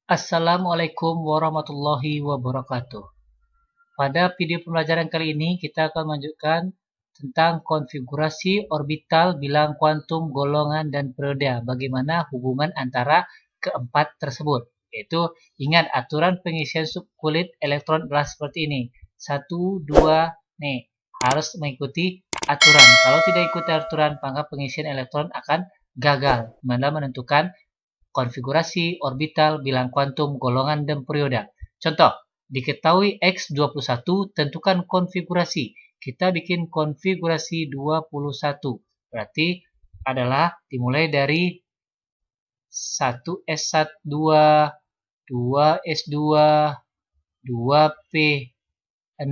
Assalamualaikum warahmatullahi wabarakatuh. Pada video pembelajaran kali ini kita akan menunjukkan tentang konfigurasi orbital bilang kuantum golongan dan periode. Bagaimana hubungan antara keempat tersebut. Yaitu ingat aturan pengisian subkulit elektron adalah seperti ini. 1, 2, nih harus mengikuti aturan. Kalau tidak ikuti aturan maka pengisian elektron akan gagal dalam menentukan konfigurasi orbital bilang kuantum golongan dan periode. Contoh, diketahui X21, tentukan konfigurasi. Kita bikin konfigurasi 21. Berarti adalah dimulai dari 1S1, 2S2, 2P6,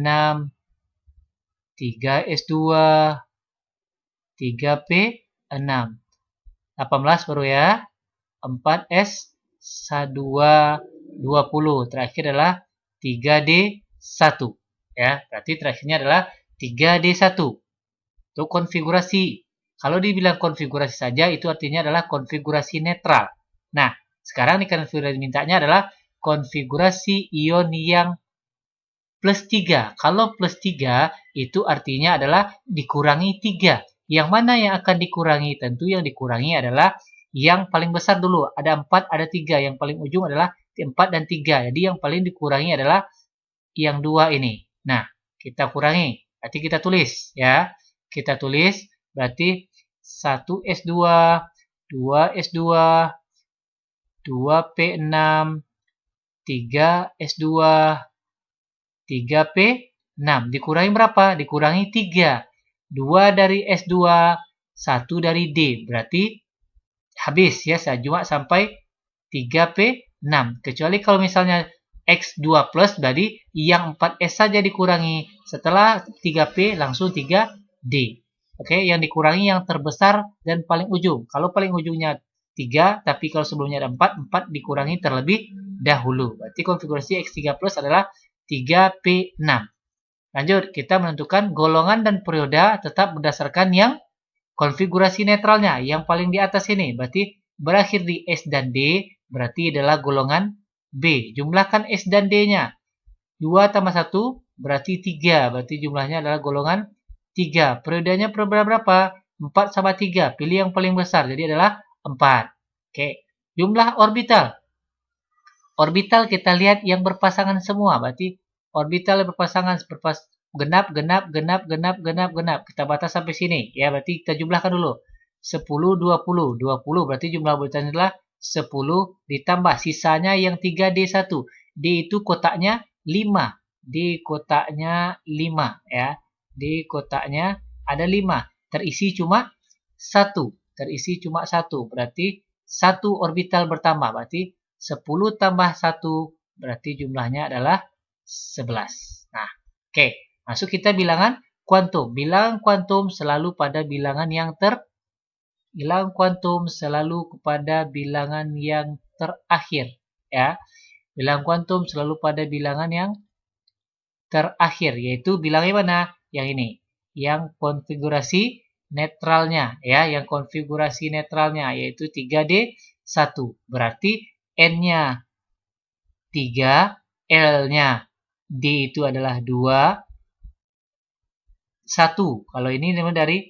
3S2, 3P6. 18 baru ya. 4S2 20. Terakhir adalah 3D1. Ya, berarti terakhirnya adalah 3D1. Itu konfigurasi. Kalau dibilang konfigurasi saja itu artinya adalah konfigurasi netral. Nah, sekarang nih konfigurasi mintanya adalah konfigurasi ion yang plus 3. Kalau plus 3 itu artinya adalah dikurangi 3. Yang mana yang akan dikurangi? Tentu yang dikurangi adalah yang paling besar dulu. Ada 4, ada 3. Yang paling ujung adalah 4 dan 3. Jadi yang paling dikurangi adalah yang 2 ini. Nah, kita kurangi. Berarti kita tulis ya. Kita tulis berarti 1S2, 2S2, 2P6, 3S2, 3P6. Dikurangi berapa? Dikurangi 3. 2 dari S2, 1 dari D. Berarti habis ya, saya cuma sampai 3P6. Kecuali kalau misalnya X2 plus, berarti yang 4S saja dikurangi. Setelah 3P langsung 3D. Oke, yang dikurangi yang terbesar dan paling ujung. Kalau paling ujungnya 3, tapi kalau sebelumnya ada 4, 4 dikurangi terlebih dahulu. Berarti konfigurasi X3 plus adalah 3P6. Lanjut, kita menentukan golongan dan periode tetap berdasarkan yang konfigurasi netralnya, yang paling di atas ini. Berarti berakhir di S dan D, berarti adalah golongan B. Jumlahkan S dan D-nya. 2 tambah 1, berarti 3. Berarti jumlahnya adalah golongan 3. Periodenya berapa? 4 sama 3. Pilih yang paling besar, jadi adalah 4. Oke. Jumlah orbital. Orbital kita lihat yang berpasangan semua. Berarti orbital berpasangan genap. Kita batas sampai sini. Ya, berarti kita jumlahkan dulu. 10, 20. 20 berarti jumlah orbitalnya adalah 10 ditambah sisanya yang 3D1. D itu kotaknya 5. D kotaknya 5 ya. D kotaknya ada 5. Terisi cuma 1. Terisi cuma 1. Berarti 1 orbital bertambah. Berarti 10 tambah 1 berarti jumlahnya adalah 11. Nah, oke. Masuk kita bilangan kuantum. Bilangan kuantum selalu pada bilangan yang bilangan kuantum selalu kepada bilangan yang terakhir, ya. Bilangan kuantum selalu pada bilangan yang terakhir, yaitu bilangnya mana? Yang ini, yang konfigurasi netralnya, ya, yang konfigurasi netralnya yaitu 3D1. Berarti N-nya 3, L-nya D itu adalah 2, 1. Kalau ini dari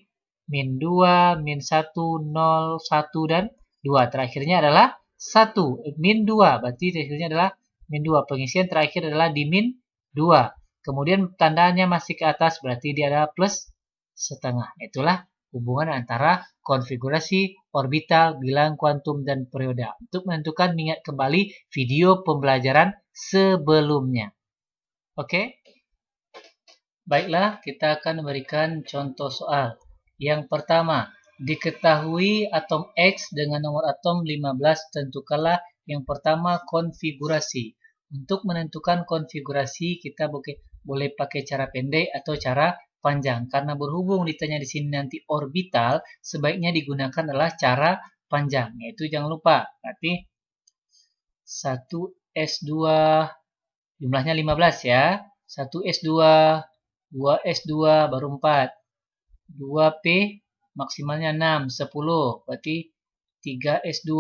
min 2, min 1, 0, 1, dan 2. Terakhirnya adalah 1. Min 2. Berarti terakhirnya adalah min 2. Pengisian terakhir adalah di min 2. Kemudian tandanya masih ke atas. Berarti dia adalah plus setengah. Itulah hubungan antara konfigurasi orbital, bilangan kuantum, dan periode. Untuk menentukan, ingat kembali video pembelajaran sebelumnya. Oke? Baiklah, kita akan memberikan contoh soal. Yang pertama, diketahui atom X dengan nomor atom 15, tentukanlah yang pertama konfigurasi. Untuk menentukan konfigurasi, kita boleh pakai cara pendek atau cara panjang. Karena berhubung ditanya di sini nanti orbital, sebaiknya digunakan adalah cara panjang. Yaitu jangan lupa, berarti 1S2, jumlahnya 15 ya. 1S2, 2S2 baru 4. 2P maksimalnya 6, 10. Berarti 3S2,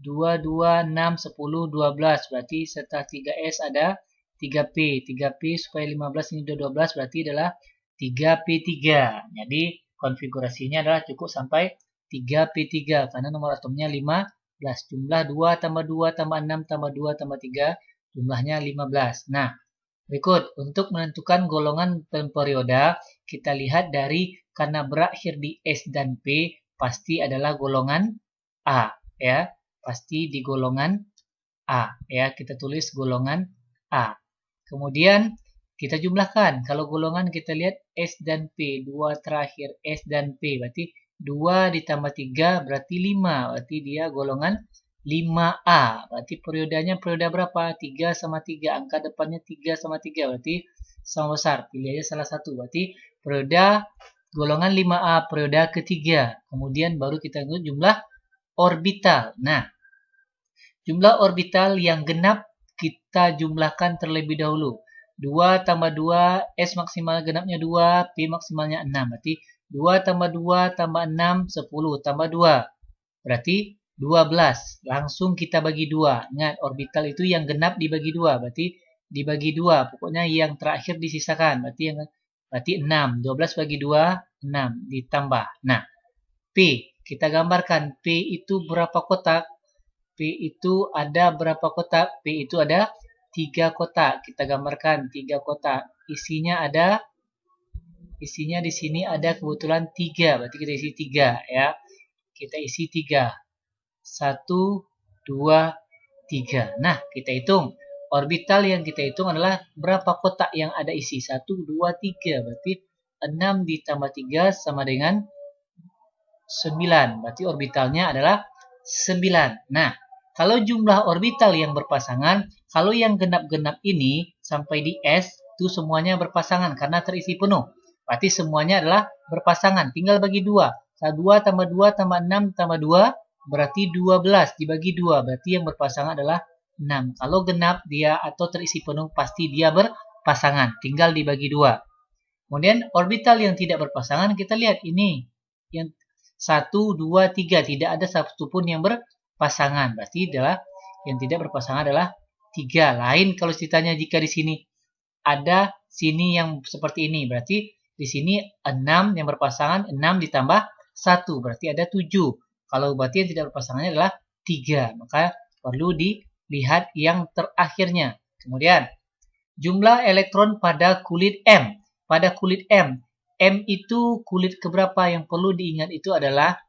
2, 2, 6, 10, 12. Berarti setelah 3S ada 3P. 3P supaya 15 ini 12 berarti adalah 3P3. Jadi konfigurasinya adalah cukup sampai 3P3 karena nomor atomnya 15. Jumlah 2 tambah 2 tambah 6 tambah 2 tambah 3 jumlahnya 15. Nah, berikut untuk menentukan golongan perioda kita lihat dari karena berakhir di S dan P pasti adalah golongan A ya. Pasti di golongan A ya, kita tulis golongan A. Kemudian kita jumlahkan. Kalau golongan kita lihat S dan P, 2 terakhir S dan P berarti 2 ditambah 3 berarti 5. Berarti dia golongan 5A. Berarti periodanya periode berapa? 3 sama 3. Angka depannya 3 sama 3. Berarti sama besar. Pilih aja salah satu. Berarti periode golongan 5A periode ketiga. Kemudian baru kita lihat jumlah orbital. Nah, jumlah orbital yang genap kita jumlahkan terlebih dahulu. 2 tambah 2, S maksimal genapnya 2, P maksimalnya 6. Berarti 2 tambah 2 tambah 6, 10 tambah 2. Berarti 12. Langsung kita bagi 2. Ingat, orbital itu yang genap dibagi 2. Berarti dibagi 2. Pokoknya yang terakhir disisakan. Berarti 6. 12 bagi 2, 6. Ditambah. Nah, P. Kita gambarkan P itu berapa kotak? P itu ada berapa kotak? P itu ada 3 kotak. Kita gambarkan 3 kotak. Isinya di sini ada kebetulan 3. Berarti kita isi 3 ya. Kita isi 3. 1, 2, 3. Nah, kita hitung. Orbital yang kita hitung adalah berapa kotak yang ada isi? 1, 2, 3. Berarti 6 ditambah 3 sama dengan 9. Berarti orbitalnya adalah 9. Nah, kalau jumlah orbital yang berpasangan, kalau yang genap-genap ini sampai di S, itu semuanya berpasangan karena terisi penuh. Berarti semuanya adalah berpasangan. Tinggal bagi 2. 2 tambah 2 tambah 6 tambah 2, berarti 12. Dibagi 2, berarti yang berpasangan adalah 6. Kalau genap dia atau terisi penuh, pasti dia berpasangan. Tinggal dibagi 2. Kemudian orbital yang tidak berpasangan, kita lihat ini. Yang 1, 2, 3. Tidak ada satupun yang berpasangan. Berarti adalah yang tidak berpasangan adalah 3. Lain kalau ceritanya jika di sini ada sini yang seperti ini. Berarti di sini 6 yang berpasangan, 6 ditambah 1. Berarti ada 7. Kalau berarti yang tidak berpasangannya adalah 3. Maka perlu dilihat yang terakhirnya. Kemudian jumlah elektron pada kulit M. Pada kulit M. M itu kulit keberapa? Yang perlu diingat itu adalah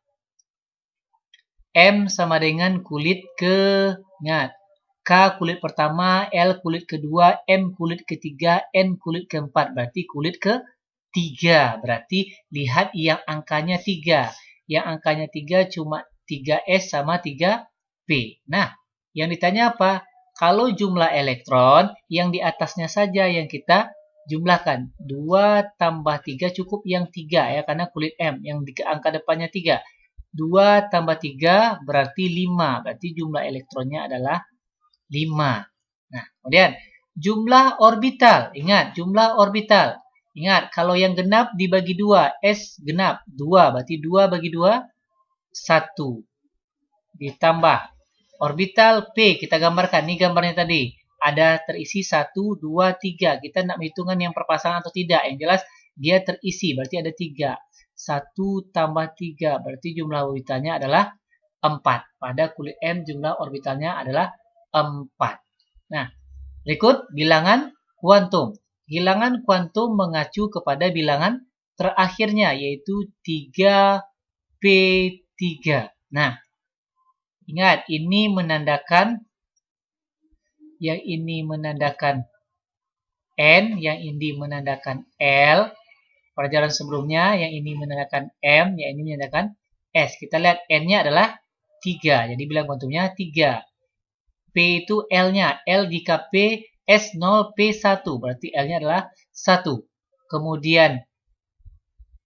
M sama dengan kulit ingat, K kulit pertama, L kulit kedua, M kulit ketiga, N kulit keempat. Berarti kulit ketiga. Berarti lihat yang angkanya 3. Yang angkanya 3 cuma 3S sama 3P. Nah, yang ditanya apa? Kalau jumlah elektron, yang di atasnya saja yang kita jumlahkan. 2 tambah 3 cukup yang 3 ya, karena kulit M. Yang angka depannya 3. 2 tambah 3 berarti 5. Berarti jumlah elektronnya adalah 5. Nah, kemudian jumlah orbital. Ingat, jumlah orbital. Ingat, kalau yang genap dibagi 2. S genap 2. Berarti 2 bagi 2, 1. Ditambah orbital P. Kita gambarkan. Ini gambarnya tadi. Ada terisi 1, 2, 3. Kita nak menghitungan yang perpasangan atau tidak. Yang jelas dia terisi. Berarti ada 3. 1 tambah 3. Berarti jumlah orbitalnya adalah 4. Pada kulit M jumlah orbitalnya adalah 4. Nah, berikut bilangan kuantum. Bilangan kuantum mengacu kepada bilangan terakhirnya yaitu 3P3. Nah, ingat ini menandakan yang ini menandakan N, yang ini menandakan L. Pelajaran sebelumnya yang ini menandakan M, yang ini menandakan S. Kita lihat N-nya adalah 3. Jadi bilangan kuantumnya 3. P itu L-nya. L jika P, S0, P1. Berarti L-nya adalah 1. Kemudian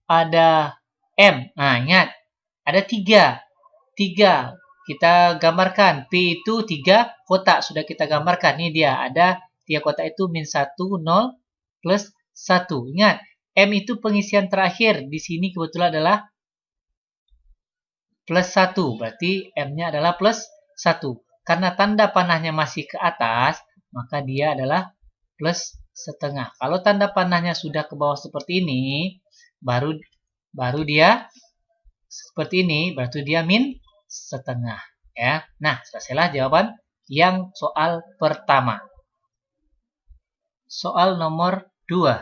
ada M. Nah, ingat. Ada 3. 3. Kita gambarkan. P itu 3 kotak. Sudah kita gambarkan. Ini dia. Ada 3 kotak itu min 1, 0, plus 1. Ingat. M itu pengisian terakhir. Di sini kebetulan adalah plus 1. Berarti M-nya adalah plus 1. Karena tanda panahnya masih ke atas, maka dia adalah plus setengah. Kalau tanda panahnya sudah ke bawah seperti ini, baru dia seperti ini, berarti dia min setengah. Ya. Nah, selesailah jawaban yang soal pertama. Soal nomor 2.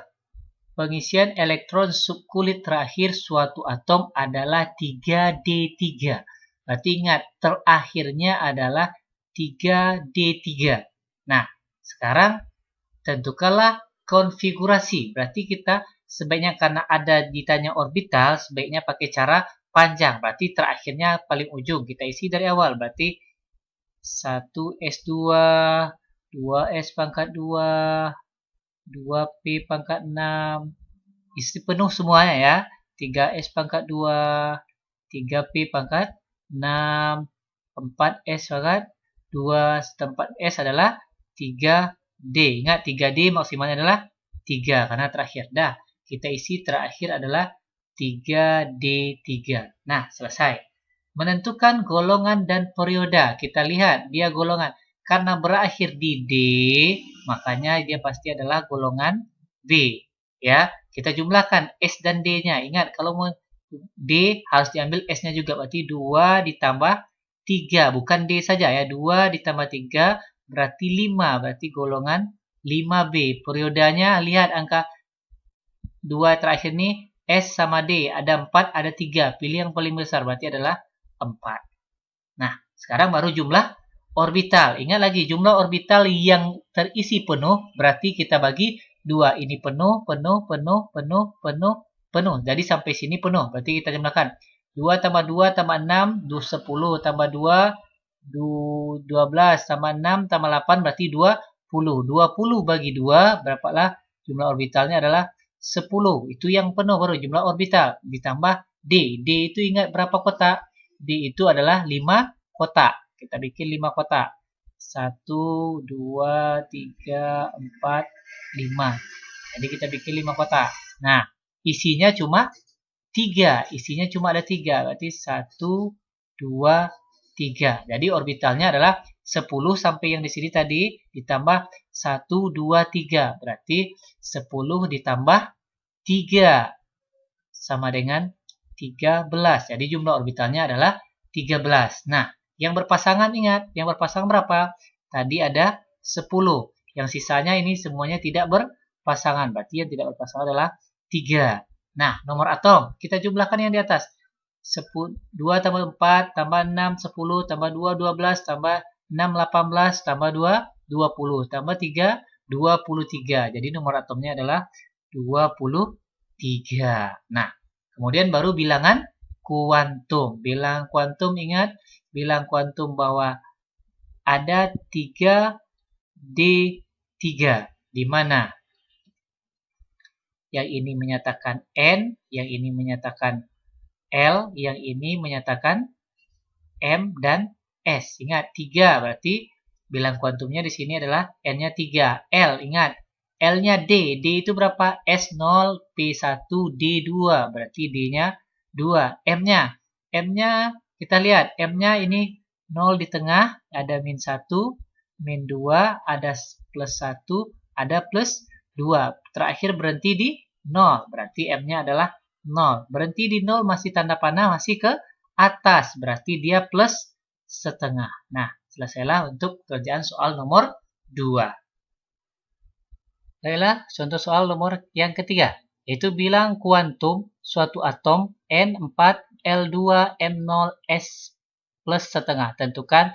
Pengisian elektron subkulit terakhir suatu atom adalah 3D3. Berarti ingat, terakhirnya adalah 3D3. Nah, sekarang tentukanlah konfigurasi. Berarti kita sebaiknya karena ada ditanya orbital, sebaiknya pakai cara panjang. Berarti terakhirnya paling ujung. Kita isi dari awal. Berarti 1S2, 2S pangkat 2, 2P pangkat 6. Isi penuh semuanya ya. 3S pangkat 2, 3P pangkat 6, 4S pangkat 2, setempat S adalah 3D. Ingat 3D maksimalnya adalah 3 karena terakhir. Dah, kita isi terakhir adalah 3D3. Nah, selesai. Menentukan golongan dan perioda. Kita lihat dia golongan. Karena berakhir di D, makanya dia pasti adalah golongan B. Ya, kita jumlahkan S dan D-nya. Ingat, kalau mau D harus diambil S-nya juga. Berarti 2 ditambah 3. Bukan D saja ya. 2 ditambah 3 berarti 5. Berarti golongan 5B. Periodanya, lihat angka 2 terakhir ini. S sama D. Ada 4, ada 3. Pilih yang paling besar. Berarti adalah 4. Nah, sekarang baru jumlah orbital. Ingat lagi, jumlah orbital yang terisi penuh, berarti kita bagi 2. Ini penuh, penuh, penuh, penuh, penuh, penuh. Jadi sampai sini penuh. Berarti kita jumlahkan. 2 tambah 2 tambah 6, 10 tambah 2, 12 tambah 6 tambah 8, berarti 20. 20 bagi 2, berapalah jumlah orbitalnya adalah 10. Itu yang penuh baru jumlah orbital. Ditambah D. D itu ingat berapa kotak? D itu adalah 5 kotak. Kita bikin 5 kotak. 1, 2, 3, 4, 5. Jadi kita bikin 5 kotak. Nah, isinya cuma 3. Isinya cuma ada 3. Berarti 1, 2, 3. Jadi orbitalnya adalah 10 sampai yang di sini tadi ditambah 1, 2, 3. Berarti 10 ditambah 3 sama dengan 13. Jadi jumlah orbitalnya adalah 13. Nah, yang berpasangan ingat, yang berpasangan berapa? Tadi ada 10. Yang sisanya ini semuanya tidak berpasangan. Berarti yang tidak berpasangan adalah 3. Nah, nomor atom. Kita jumlahkan yang di atas. 2 tambah 4, tambah 6, 10, tambah 2, 12, tambah 6, 18, tambah 2, 20, tambah 3, 23. Jadi nomor atomnya adalah 23. Nah, kemudian baru bilangan kuantum. Bilangan kuantum ingat, bilang kuantum bahwa ada 3D3, di mana yang ini menyatakan N, yang ini menyatakan L, yang ini menyatakan M dan S. Ingat 3 berarti bilang kuantumnya di sini adalah N-nya 3. L ingat L-nya D. D itu berapa? S0, P1, D2. Berarti D-nya 2. M-nya kita lihat M-nya ini 0 di tengah, ada min 1, min 2, ada plus 1, ada plus 2. Terakhir berhenti di 0, berarti M-nya adalah 0. Berhenti di 0 masih tanda panah, masih ke atas, berarti dia plus setengah. Nah, selesailah untuk kerjaan soal nomor 2. Baiklah, contoh soal nomor yang ketiga, yaitu bilang kuantum suatu atom N4L2M0S plus setengah. Tentukan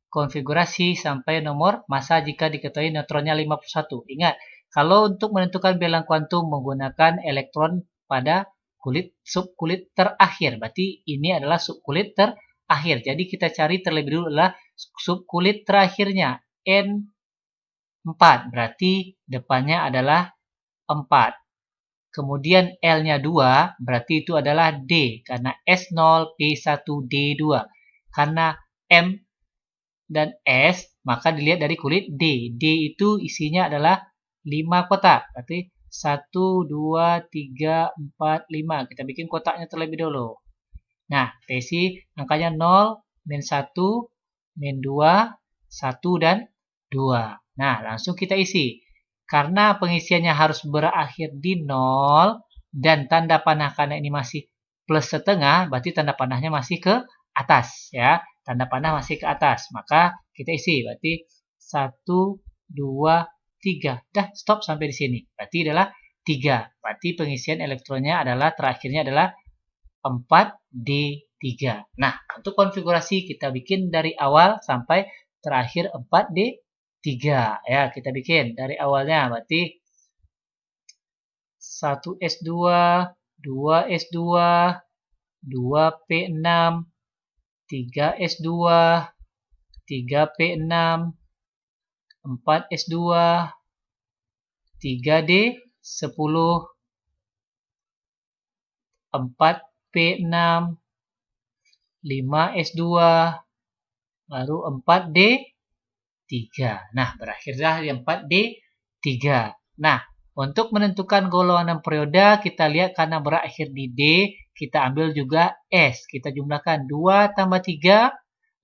konfigurasi sampai nomor massa jika diketahui neutronnya 51. Ingat, kalau untuk menentukan bilang kuantum menggunakan elektron pada subkulit terakhir. Berarti ini adalah subkulit terakhir. Jadi kita cari terlebih dulu adalah subkulit terakhirnya N4. Berarti depannya adalah 4. Kemudian L-nya 2, berarti itu adalah D. Karena S0, P1, D2. Karena M dan S, maka dilihat dari kulit D. D itu isinya adalah 5 kotak. Berarti 1, 2, 3, 4, 5. Kita bikin kotaknya terlebih dulu. Nah, kita isi angkanya 0, min 1, min 2, 1, dan 2. Nah, langsung kita isi. Karena pengisiannya harus berakhir di 0, dan tanda panah karena ini masih plus setengah, berarti tanda panahnya masih ke atas. Ya, tanda panah masih ke atas. Maka kita isi, berarti 1, 2, 3. Dah, stop sampai di sini. Berarti adalah 3. Berarti pengisian elektronnya adalah, terakhirnya adalah 4D3. Nah, untuk konfigurasi kita bikin dari awal sampai terakhir 4D3. Ya, kita bikin dari awalnya. Berarti 1S2, 2S2, 2P6, 3S2, 3P6, 4S2, 3D10, 4P6, 5S2, baru 4D3. Nah, berakhirlah di 4D3. Nah, untuk menentukan golongan periode, kita lihat karena berakhir di D, kita ambil juga S. Kita jumlahkan 2 tambah 3,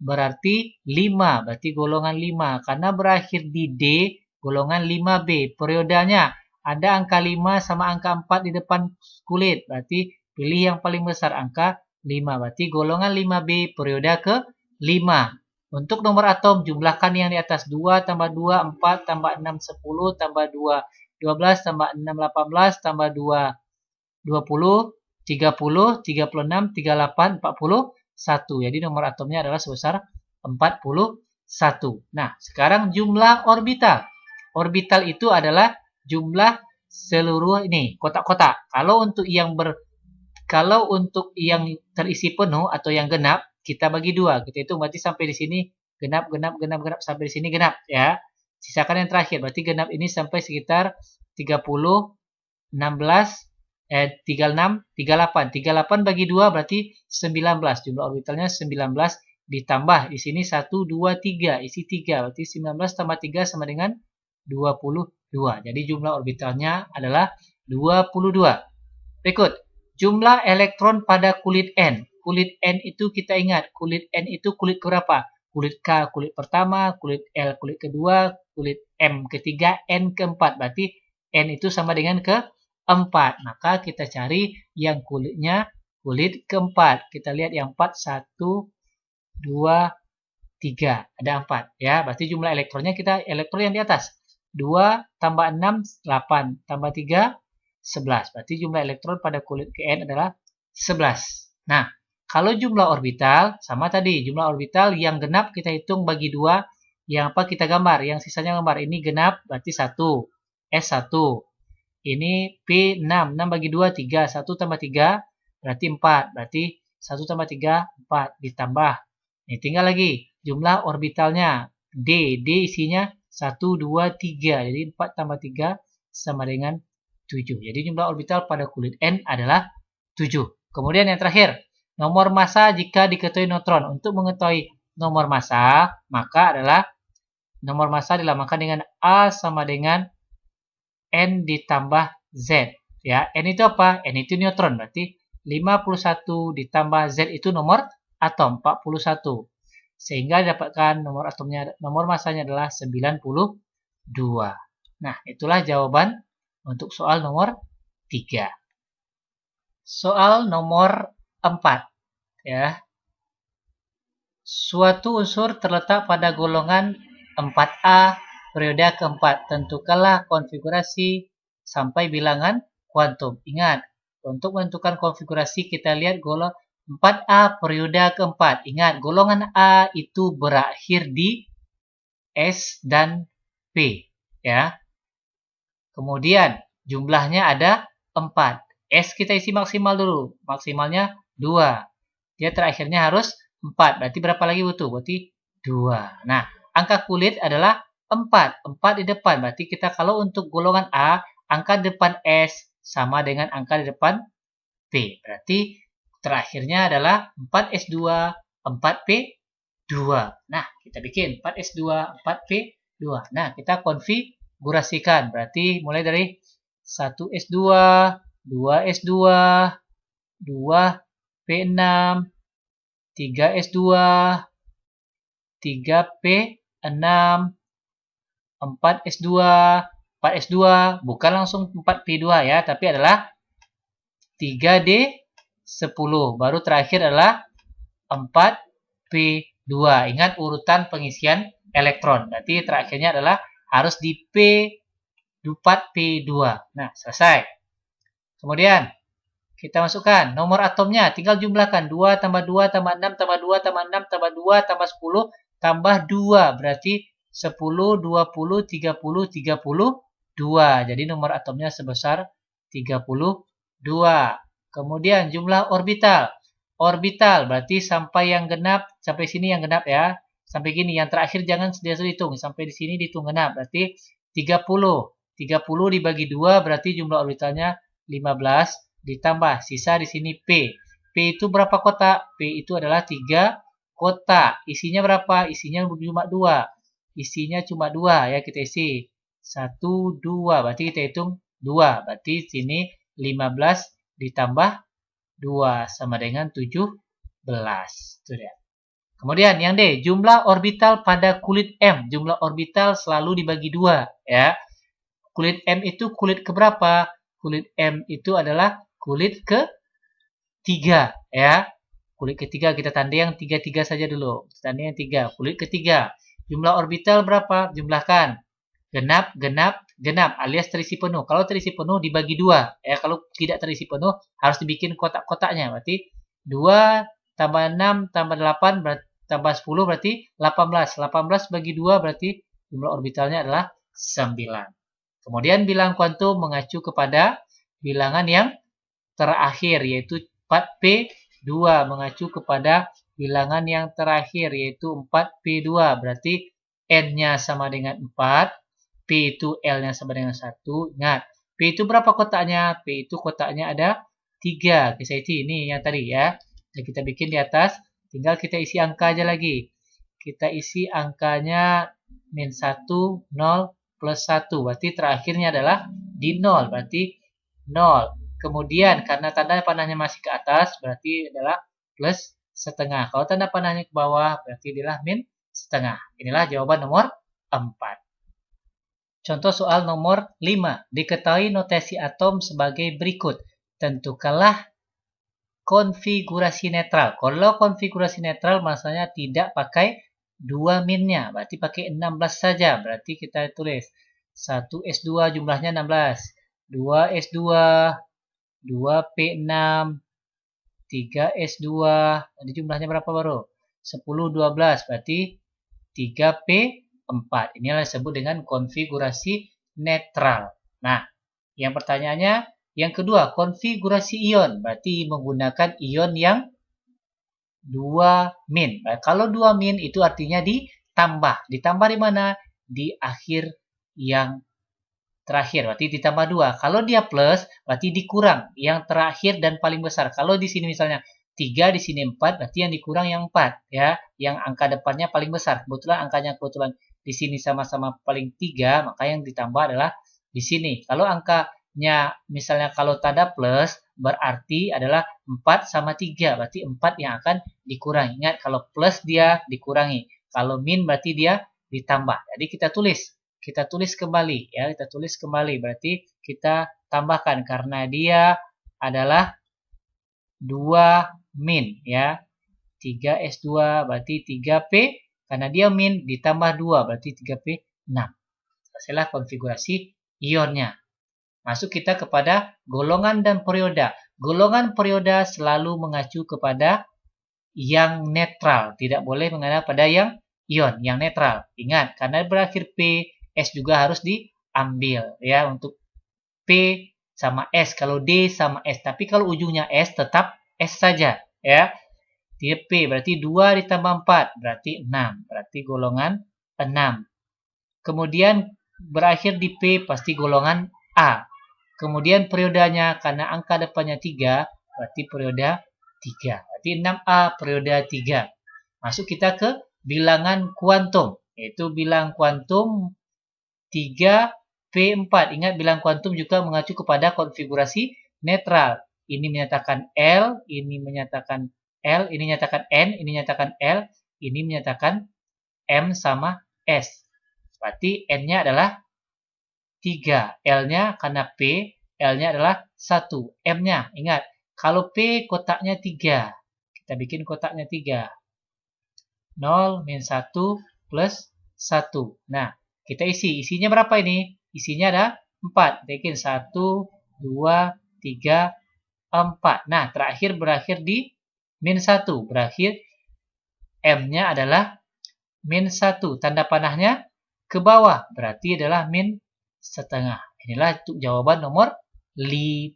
berarti 5. Berarti golongan 5. Karena berakhir di D, golongan 5B. Periodenya ada angka 5 sama angka 4 di depan kulit. Berarti pilih yang paling besar, angka 5. Berarti golongan 5B, periode ke 5. Untuk nomor atom, jumlahkan yang di atas. 2 tambah 2, 4 tambah 6, 10 tambah 2, 12 tambah 6, 18 tambah 2, 20, 30, 36, 38, 41. Jadi nomor atomnya adalah sebesar 41. Nah, sekarang jumlah orbital. Orbital itu adalah jumlah seluruh ini, kotak-kotak. Kalau untuk yang terisi penuh atau yang genap, kita bagi 2. Kita hitung berarti sampai di sini genap, genap, genap, genap, sampai di sini genap, ya. Sisakan yang terakhir, berarti genap ini sampai sekitar 30, 16, 36, 38. 38 bagi 2 berarti 19. Jumlah orbitalnya 19 ditambah di sini 1, 2, 3. Isi 3. Berarti 19 tambah 3 sama dengan 22. Jadi jumlah orbitalnya adalah 22. Berikut, jumlah elektron pada kulit N. Kulit N itu kita ingat, kulit N itu kulit keberapa? Kulit K, kulit pertama, kulit L, kulit kedua, kulit M ketiga, N keempat. Berarti N itu sama dengan keempat. Maka kita cari yang kulitnya kulit keempat. Kita lihat yang 4, 1, 2, 3. Ada 4. Ya, berarti jumlah elektronnya elektron yang di atas. 2 tambah 6, 8. Tambah 3, 11. Berarti jumlah elektron pada kulit N adalah 11. Nah, kalau jumlah orbital, sama tadi. Jumlah orbital yang genap kita hitung bagi 2. Yang apa kita gambar? Yang sisanya gambar. Ini genap berarti 1. S1. Ini P6. 6 bagi 2, 3. 1 tambah 3 berarti 4. Berarti 1 tambah 3, 4. Ditambah. Ini tinggal lagi. Jumlah orbitalnya. D. D isinya 1, 2, 3. Jadi 4 tambah 3 sama dengan 7. Jadi jumlah orbital pada kulit N adalah 7. Kemudian yang terakhir. Nomor massa jika diketahui neutron. Untuk mengetahui nomor massa, maka adalah nomor massa dilamakan dengan A sama dengan N ditambah Z. Ya, N itu apa? N itu neutron. Berarti 51 ditambah Z itu nomor atom, 41. Sehingga didapatkan nomor massanya adalah 92. Nah, itulah jawaban untuk soal nomor 3. Soal nomor 4. Ya. Suatu unsur terletak pada golongan 4A periode keempat. Tentukanlah konfigurasi sampai bilangan kuantum. Ingat, untuk menentukan konfigurasi kita lihat golongan 4A periode keempat. Ingat, golongan A itu berakhir di S dan P. Ya. Kemudian jumlahnya ada 4. S kita isi maksimal dulu. Maksimalnya 2. Dia terakhirnya harus 4. Berarti berapa lagi butuh? Berarti 2. Nah, angka kulit adalah 4. 4 di depan. Berarti kita kalau untuk golongan A, angka depan S sama dengan angka di depan P. Berarti terakhirnya adalah 4S2, 4P2. Nah, kita bikin 4S2, 4P2. Nah, kita konfigurasikan. Berarti mulai dari 1S2, 2S2, 2P6, 3S2, 3P6, 4S2, 4S2, bukan langsung 4P2 ya, tapi adalah 3D10. Baru terakhir adalah 4P2. Ingat urutan pengisian elektron. Berarti terakhirnya adalah harus di P4P2. Nah, selesai. Kemudian kita masukkan nomor atomnya, tinggal jumlahkan 2 tambah 2 tambah 6 tambah 2 tambah 6 tambah 2 tambah 10 tambah 2. Berarti 10, 20, 30, 32. Jadi nomor atomnya sebesar 32. Kemudian jumlah orbital. Orbital berarti sampai yang genap, sampai sini yang genap ya. Sampai gini, yang terakhir jangan dihitung. Sampai di sini dihitung genap, berarti 30. 30 dibagi 2 berarti jumlah orbitalnya 15. Ditambah sisa di sini P. P itu berapa kotak? P itu adalah 3 kotak. Isinya berapa? Isinya cuma 2. Isinya cuma 2 ya, kita isi 1, 2. Berarti kita hitung 2. Berarti sini 15 ditambah 2 sama dengan 17. Itu dia. Kemudian yang D, jumlah orbital pada kulit M. Jumlah orbital selalu dibagi 2 ya. Kulit M itu kulit keberapa? Kulit M itu adalah kulit ketiga ya. Kulit ketiga kita tanda yang 3 saja dulu. Tanda yang 3. Kulit ketiga. Jumlah orbital berapa? Jumlahkan. Genap, genap, genap alias terisi penuh. Kalau terisi penuh dibagi 2. Ya, kalau tidak terisi penuh harus dibikin kotak-kotaknya. Berarti 2 tambah 6 tambah 8 tambah 10 berarti 18. 18 bagi 2 berarti jumlah orbitalnya adalah 9. Kemudian bilangan kuantum mengacu kepada bilangan yang terakhir yaitu 4P2 mengacu kepada bilangan yang terakhir yaitu 4P2. Berarti N-nya sama dengan 4, P itu L-nya sama dengan 1. Ingat, P itu berapa kotaknya? P itu kotaknya ada 3. Kita isi ini yang tadi ya. Dan kita bikin di atas, tinggal kita isi angka aja lagi. Kita isi angkanya min 1, 0, plus 1. Berarti terakhirnya adalah di 0. Berarti 0. Kemudian karena tanda panahnya masih ke atas, berarti adalah plus setengah. Kalau tanda panahnya ke bawah, berarti adalah min setengah. Inilah jawaban nomor 4. Contoh soal nomor 5. Diketahui notasi atom sebagai berikut. Tentukanlah konfigurasi netral. Kalau konfigurasi netral maksudnya tidak pakai 2 minnya. Berarti pakai 16 saja. Berarti kita tulis 1S2 jumlahnya 16. 2S2, 2P6, 3S2. Jadi jumlahnya berapa baru? 10, 12. Berarti 3P4. Inilah disebut dengan konfigurasi netral. Nah, yang pertanyaannya, yang kedua, konfigurasi ion. Berarti menggunakan ion yang 2 min. Nah, kalau 2 min itu artinya ditambah. Ditambah di mana? Di akhir yang terakhir. Berarti ditambah 2. Kalau dia plus, berarti dikurang. Yang terakhir dan paling besar. Kalau di sini misalnya 3, di sini 4, berarti yang dikurang yang 4. Ya, yang angka depannya paling besar. Kebetulan angkanya di sini sama-sama paling 3, maka yang ditambah adalah di sini. Kalau angkanya misalnya kalau tanda plus, berarti adalah 4 sama 3. Berarti 4 yang akan dikurangi. Ingat, kalau plus dia dikurangi. Kalau min berarti dia ditambah. Jadi kita tulis kembali. Ya, kita tulis kembali. Berarti kita tambahkan karena dia adalah 2 min. Ya, 3S2 berarti 3P. Karena dia min ditambah 2 berarti 3P6. Selesailah konfigurasi ionnya. Masuk kita kepada golongan dan perioda. Golongan perioda selalu mengacu kepada yang netral. Tidak boleh mengarah pada yang ion, yang netral. Ingat, karena berakhir P, S juga harus diambil. Ya, untuk P sama S. Kalau D sama S. Tapi kalau ujungnya S, tetap S saja. Ya. P berarti 2 ditambah 4 berarti 6. Berarti golongan 6. Kemudian berakhir di P pasti golongan A. Kemudian periodanya karena angka depannya 3 berarti periode 3. Berarti 6A periode 3. Masuk kita ke bilangan kuantum. Yaitu bilang kuantum 3P4. Ingat bilang kuantum juga mengacu kepada konfigurasi netral. Ini menyatakan L, ini menyatakan L, ini menyatakan N, ini menyatakan L, ini menyatakan M sama S. Berarti N-nya adalah 3. L-nya karena P, L-nya adalah 1. M-nya, ingat, kalau P kotaknya 3. Kita bikin kotaknya 3. 0, min 1, plus 1. Nah, kita isi. Isinya berapa ini? Isinya ada 4. Kita bikin 1, 2, 3, 4. Nah, terakhir berakhir di min 1. Berakhir M-nya adalah min 1. Tanda panahnya ke bawah. Berarti adalah min setengah. Inilah jawaban nomor 5.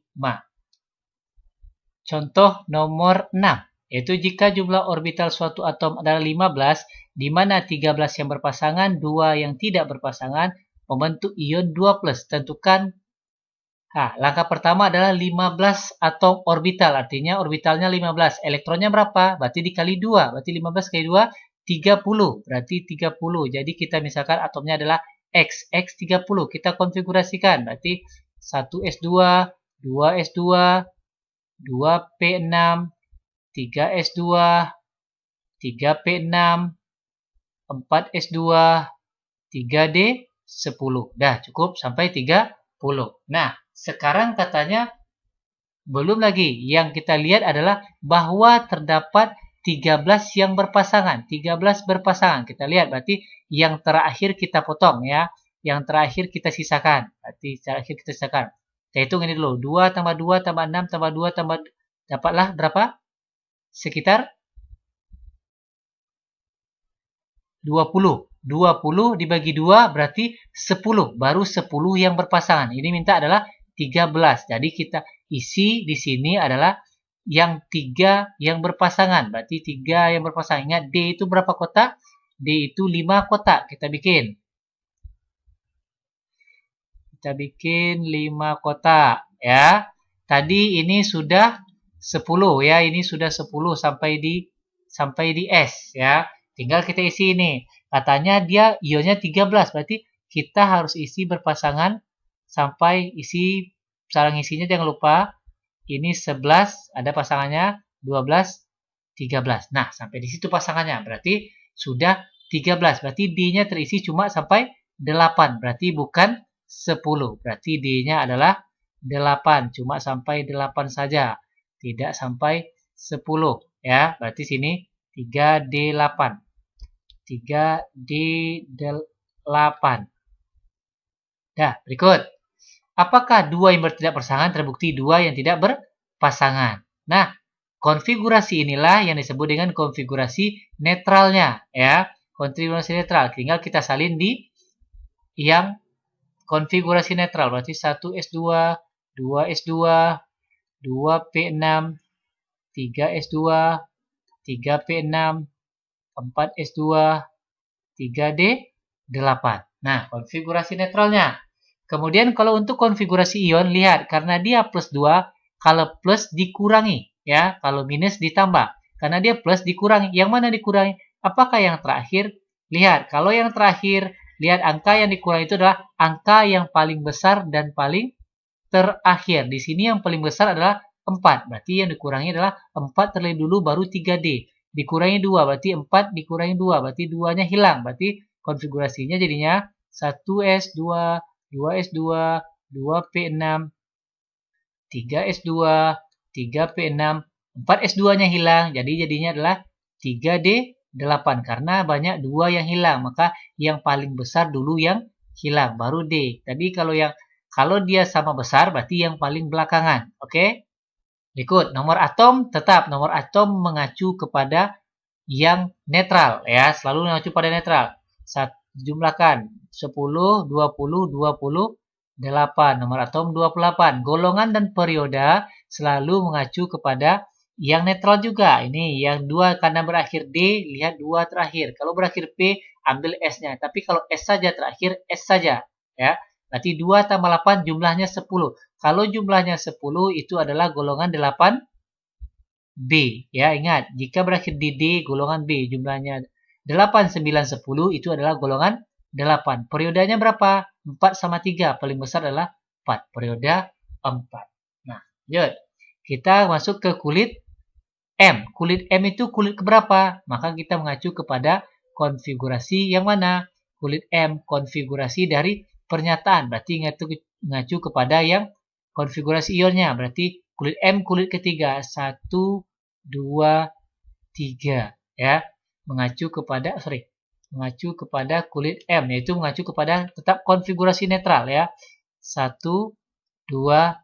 Contoh nomor 6. Yaitu jika jumlah orbital suatu atom adalah 15, di mana 13 yang berpasangan, 2 yang tidak berpasangan, membentuk ion 2+. Tentukan. Langkah pertama adalah 15 atom orbital. Artinya orbitalnya 15. Elektronnya berapa? Berarti dikali 2. Berarti 15 kali 2, 30. Berarti 30. Jadi kita misalkan atomnya adalah X. X 30. Kita konfigurasikan. Berarti 1s2, 2s2, 2p6, 3s2, 3p6, 4s2, 3d10. Dah cukup sampai 30. Nah, sekarang katanya belum lagi. Yang kita lihat adalah bahwa terdapat 13 yang berpasangan. 13 berpasangan. Kita lihat berarti yang terakhir kita potong ya. Yang terakhir kita sisakan. Berarti terakhir kita sisakan. Kita hitung ini dulu. 2 tambah 2 tambah 6 tambah 2 tambah... Dapatlah berapa? Sekitar 20. 20 dibagi 2 berarti 10. Baru 10 yang berpasangan. Ini minta adalah 13. Jadi kita isi di sini adalah yang 3 yang berpasangan. Berarti 3 yang berpasangan. Ingat D itu berapa kotak? D itu 5 kotak. Kita bikin. Kita bikin 5 kotak. Ya. Tadi ini sudah 10 ya. Ini sudah 10 sampai di S ya. Tinggal kita isi ini. Katanya dia ionnya 13. Berarti kita harus isi berpasangan sampai isi sarang isinya jangan lupa. Ini 11 ada pasangannya, 12, 13. Nah, sampai di situ pasangannya. Berarti sudah 13. Berarti D-nya terisi cuma sampai 8. Berarti bukan 10. Berarti D-nya adalah 8. Cuma sampai 8 saja. Tidak sampai 10. Ya, berarti sini 3D8. 3D8. Dah, berikut. Apakah 2 yang tidak berpasangan terbukti 2 yang tidak berpasangan? Nah, konfigurasi inilah yang disebut dengan konfigurasi netralnya. Ya, konfigurasi netral. Tinggal kita salin di yang konfigurasi netral. Berarti 1s2, 2s2, 2p6, 3s2, 3p6, 4s2, 3d8. Nah, konfigurasi netralnya. Kemudian kalau untuk konfigurasi ion, lihat. Karena dia plus 2, kalau plus dikurangi. Ya, kalau minus ditambah. Karena dia plus dikurangi. Yang mana dikurangi? Apakah yang terakhir? Lihat, kalau yang terakhir, lihat angka yang dikurangi itu adalah angka yang paling besar dan paling terakhir. Di sini yang paling besar adalah 4. Berarti yang dikurangi adalah 4 terlebih dulu baru 3D. Dikurangi 2. Berarti 4 dikurangi 2. Berarti 2-nya hilang. Berarti konfigurasinya jadinya 1S2, 2S2, 2P6, 3S2, 3P6, 4S2-nya hilang. Jadi jadinya adalah 3D8. Karena banyak 2 yang hilang. Maka yang paling besar dulu yang hilang. Baru D. Tadi kalau dia sama besar berarti yang paling belakangan. Oke? Berikut, nomor atom tetap. Nomor atom mengacu kepada yang netral. Ya, selalu mengacu pada netral. Jumlahkan 10, 20, 28. Nomor atom 28. Golongan dan perioda selalu mengacu kepada yang netral juga. Ini yang 2 karena berakhir D, lihat 2 terakhir. Kalau berakhir P, ambil S-nya. Tapi kalau S saja terakhir, S saja. Ya. Berarti 2 tambah 8 jumlahnya 10. Kalau jumlahnya 10 itu adalah golongan 8B. Ya, ingat. Jika berakhir di D, golongan B. Jumlahnya 8, 9, 10 itu adalah golongan 8. Periodanya berapa? 4 sama 3. Paling besar adalah 4. Perioda 4. Nah, lanjut. Kita masuk ke kulit M. Kulit M itu kulit keberapa? Maka kita mengacu kepada konfigurasi yang mana? Kulit M, konfigurasi dari pernyataan. Berarti mengacu kepada yang konfigurasi ionnya. Berarti kulit M, kulit ketiga. 1, 2, 3. Ya, mengacu kepada kulit M, yaitu mengacu kepada tetap konfigurasi netral ya. 1, 2,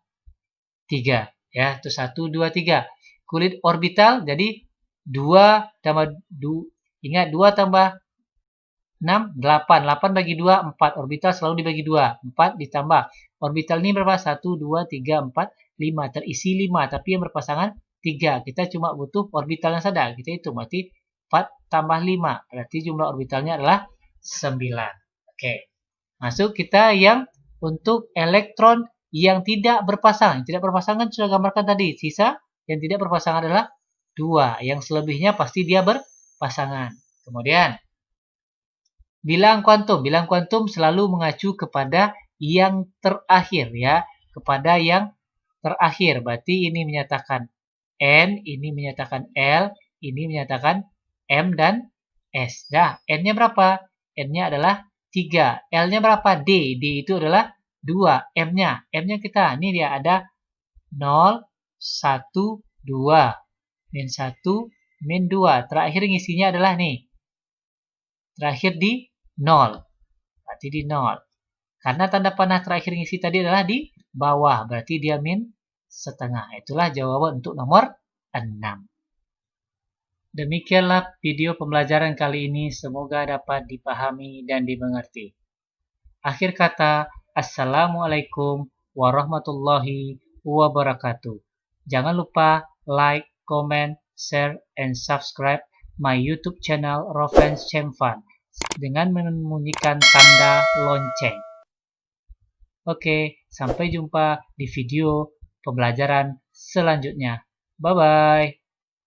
3. Ya, itu 1, 2, 3. Kulit orbital jadi 2 tambah 2, ingat 2 tambah 6, 8. 8 bagi 2, 4. Orbital selalu dibagi 2. 4 ditambah. Orbital ini berapa? 1, 2, 3, 4, 5. Terisi 5, tapi yang berpasangan 3. Kita cuma butuh orbital yang saja. Kita hitung, berarti 4 tambah 5. Berarti jumlah orbitalnya adalah 9. Oke. Masuk kita yang untuk elektron yang tidak berpasangan. Tidak berpasangan sudah gambarkan tadi. Sisa yang tidak berpasangan adalah 2. Yang selebihnya pasti dia berpasangan. Kemudian, bilang kuantum. Bilang kuantum selalu mengacu kepada yang terakhir ya. Kepada yang terakhir. Berarti ini menyatakan N, ini menyatakan L, ini menyatakan M dan S. Dah, N-nya berapa? N-nya adalah 3. L-nya berapa? D. D itu adalah 2. M-nya. M-nya kita. Ini dia ada 0, 1, 2. Min 1, min 2. Terakhir ngisinya adalah nih. Terakhir di 0. Berarti di 0. Karena tanda panah terakhir ngisi tadi adalah di bawah. Berarti dia min setengah. Itulah jawaban untuk nomor 6. Demikianlah video pembelajaran kali ini. Semoga dapat dipahami dan dimengerti. Akhir kata, Assalamualaikum warahmatullahi wabarakatuh. Jangan lupa like, comment, share, and subscribe my YouTube channel Rovens Chemfan dengan membunyikan tanda lonceng. Oke, sampai jumpa di video pembelajaran selanjutnya. Bye-bye.